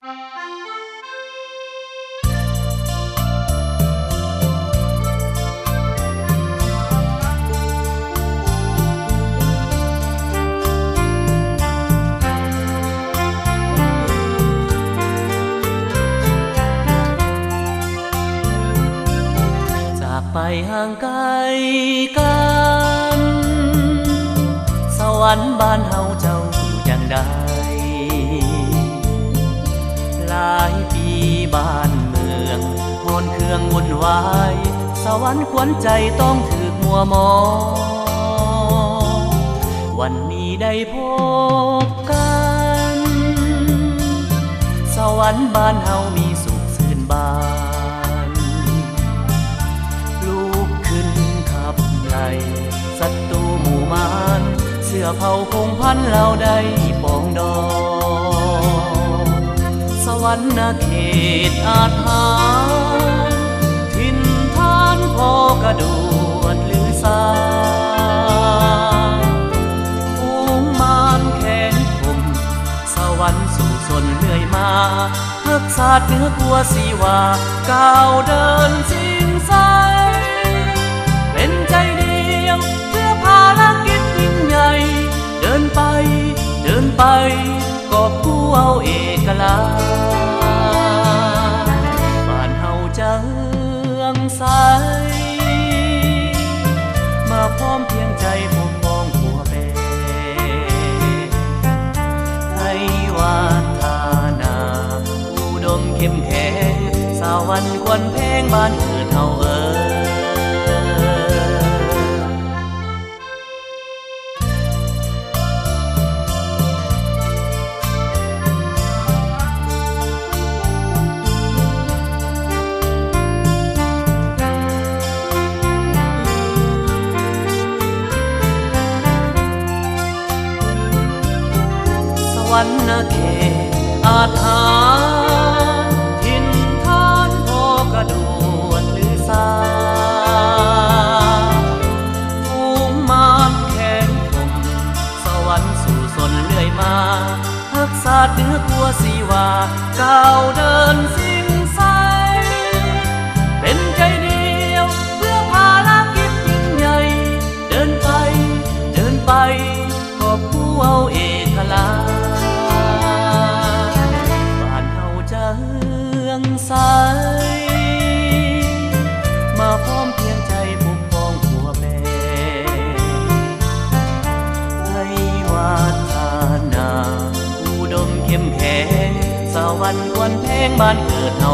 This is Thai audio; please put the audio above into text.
ไปห่างไกลกันสวรรค์บ้านเฮาเจ้าอยู่จังใดหลายปีบ้านเมืองโหนเครื่องวุ่นวายสวรรค์ขวัญใจต้องถูกมัวมองวันนี้ได้พบกันสวรรค์บ้านเฮามีสุขชื่นบานศัตรูหมู่มารเสื้อเผาคงพันเราได้ปองดองสวรรค์เขตอาถรรพ์ถิ่นฐานพ่อกระโดดหรือสาฟูงมารแขนคมสวรรค์สู่สนเลื่อยมาเพิกศาสตร์เหนือกลัวสีว่าก้าวเดินสิ้นสายเป็นใจเดียวเพื่อภารกิจยิ่งใหญ่เดินไปเดินไปกอบกู้เอาเอกลักษณ์บ้านเฮาจะเฮืองใสมาพร้อมเพียงใจปกป้องหัวแม่ให้วาทานาอุดมเข้มแข็งสาววันควันเพลงบ้านเกิดเฮาสวรรค์เขตอาถรรพ์ถิ่นฐานพ่อกระโดดหรือสาฟูงมารแขนคมสวรรค์สู่สนเลื่อยมาทักษะเหนือกลัวสีว่าก้าวเดินสิ้นสายเป็นใจเดียวเพื่อภารกิจยิ่งใหญ่เดินไปเดินไปกอบกู้เอาเอกลักษณ์ใสมาพร้อมเพียงใจปกป้องหัวแม่ให้วาทานาอุดมเข้มแข็งสวรรค์ควันเพลงบ้านเกิดเฮา